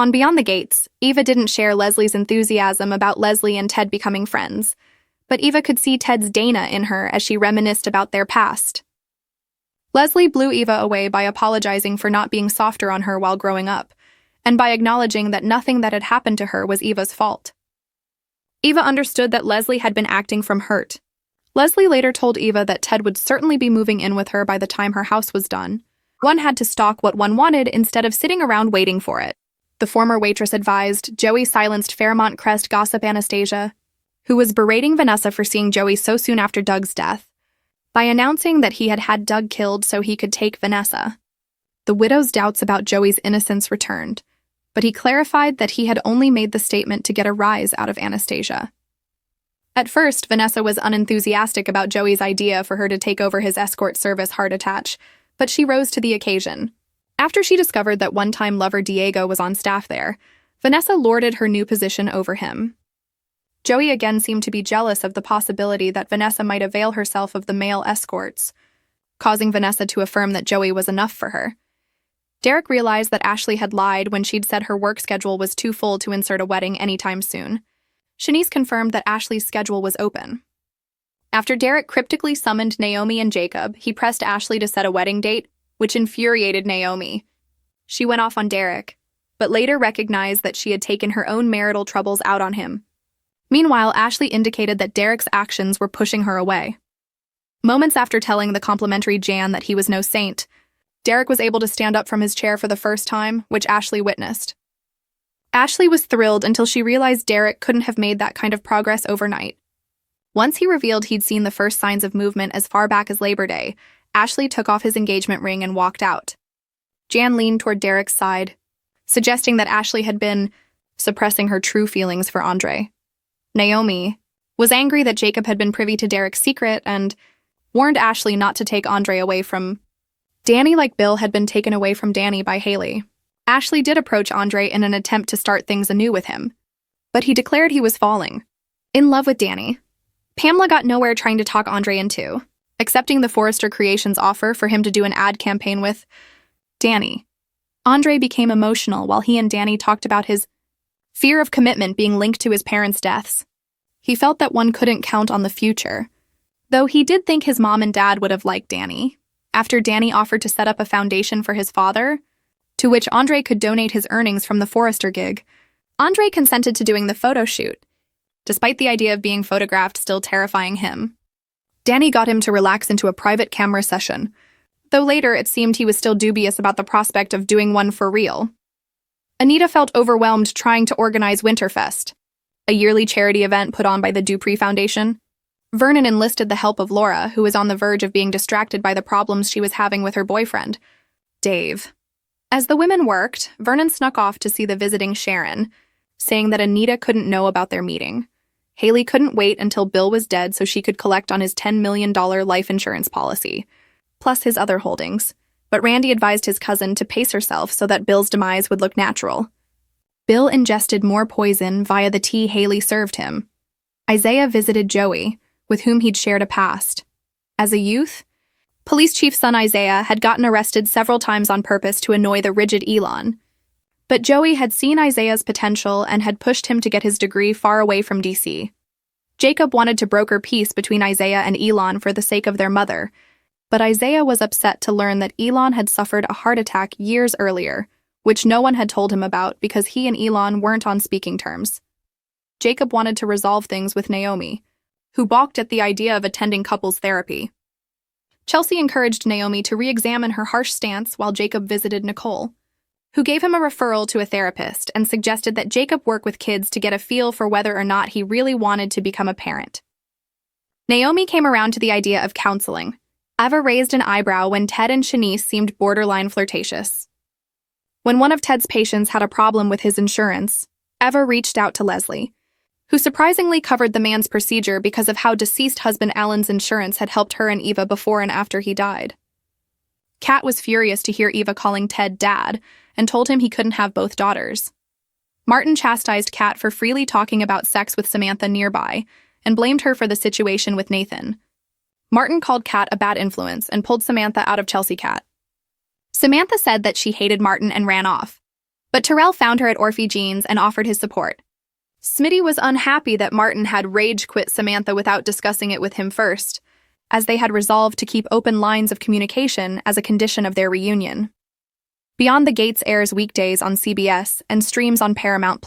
On Beyond the Gates, Eva didn't share Leslie's enthusiasm about Leslie and Ted becoming friends, but Eva could see Ted's Dana in her as she reminisced about their past. Leslie blew Eva away by apologizing for not being softer on her while growing up, and by acknowledging that nothing that had happened to her was Eva's fault. Eva understood that Leslie had been acting from hurt. Leslie later told Eva that Ted would certainly be moving in with her by the time her house was done. One had to stalk what one wanted instead of sitting around waiting for it. The former waitress advised. Joey silenced Fairmont Crest gossip Anastasia, who was berating Vanessa for seeing Joey so soon after Doug's death, by announcing that he had had Doug killed so he could take Vanessa. The widow's doubts about Joey's innocence returned, but he clarified that he had only made the statement to get a rise out of Anastasia. At first, Vanessa was unenthusiastic about Joey's idea for her to take over his escort service Heart Attach, but she rose to the occasion. After she discovered that one-time lover Diego was on staff there, Vanessa lorded her new position over him. Joey again seemed to be jealous of the possibility that Vanessa might avail herself of the male escorts, causing Vanessa to affirm that Joey was enough for her. Derek realized that Ashley had lied when she'd said her work schedule was too full to insert a wedding anytime soon. Shanice confirmed that Ashley's schedule was open. After Derek cryptically summoned Naomi and Jacob, he pressed Ashley to set a wedding date, which infuriated Naomi. She went off on Derek, but later recognized that she had taken her own marital troubles out on him. Meanwhile, Ashley indicated that Derek's actions were pushing her away. Moments after telling the complimentary Jan that he was no saint, Derek was able to stand up from his chair for the first time, which Ashley witnessed. Ashley was thrilled until she realized Derek couldn't have made that kind of progress overnight. Once he revealed he'd seen the first signs of movement as far back as Labor Day, Ashley took off his engagement ring and walked out. Jan leaned toward Derek's side, suggesting that Ashley had been suppressing her true feelings for Andre. Naomi was angry that Jacob had been privy to Derek's secret and warned Ashley not to take Andre away from Danny like Bill had been taken away from Danny by Haley. Ashley did approach Andre in an attempt to start things anew with him, but he declared he was falling in love with Danny. Pamela got nowhere trying to talk Andre into accepting the Forrester Creations offer for him to do an ad campaign with Danny. Andre became emotional while he and Danny talked about his fear of commitment being linked to his parents' deaths. He felt that one couldn't count on the future, though he did think his mom and dad would have liked Danny. After Danny offered to set up a foundation for his father, to which Andre could donate his earnings from the Forrester gig, Andre consented to doing the photo shoot, despite the idea of being photographed still terrifying him. Danny got him to relax into a private camera session, though later it seemed he was still dubious about the prospect of doing one for real. Anita felt overwhelmed trying to organize Winterfest, a yearly charity event put on by the Dupree Foundation. Vernon enlisted the help of Laura, who was on the verge of being distracted by the problems she was having with her boyfriend, Dave. As the women worked, Vernon snuck off to see the visiting Sharon, saying that Anita couldn't know about their meeting. Haley couldn't wait until Bill was dead so she could collect on his $10 million life insurance policy, plus his other holdings. But Randy advised his cousin to pace herself so that Bill's demise would look natural. Bill ingested more poison via the tea Haley served him. Isaiah visited Joey, with whom he'd shared a past. As a youth, police chief's son Isaiah had gotten arrested several times on purpose to annoy the rigid Elon. But Joey had seen Isaiah's potential and had pushed him to get his degree far away from DC. Jacob wanted to broker peace between Isaiah and Elon for the sake of their mother, but Isaiah was upset to learn that Elon had suffered a heart attack years earlier, which no one had told him about because he and Elon weren't on speaking terms. Jacob wanted to resolve things with Naomi, who balked at the idea of attending couples therapy. Chelsea encouraged Naomi to re-examine her harsh stance while Jacob visited Nicole, who gave him a referral to a therapist and suggested that Jacob work with kids to get a feel for whether or not he really wanted to become a parent. Naomi came around to the idea of counseling. Eva raised an eyebrow when Ted and Shanice seemed borderline flirtatious. When one of Ted's patients had a problem with his insurance, Eva reached out to Leslie, who surprisingly covered the man's procedure because of how deceased husband Alan's insurance had helped her and Eva before and after he died. Kat was furious to hear Eva calling Ted dad and told him he couldn't have both daughters. Martin chastised Kat for freely talking about sex with Samantha nearby and blamed her for the situation with Nathan. Martin called Kat a bad influence and pulled Samantha out of Chelsea Kat. Samantha said that she hated Martin and ran off. But Terrell found her at Orphe Jeans and offered his support. Smitty was unhappy that Martin had rage quit Samantha without discussing it with him first, as they had resolved to keep open lines of communication as a condition of their reunion. Beyond the Gates airs weekdays on CBS and streams on Paramount+.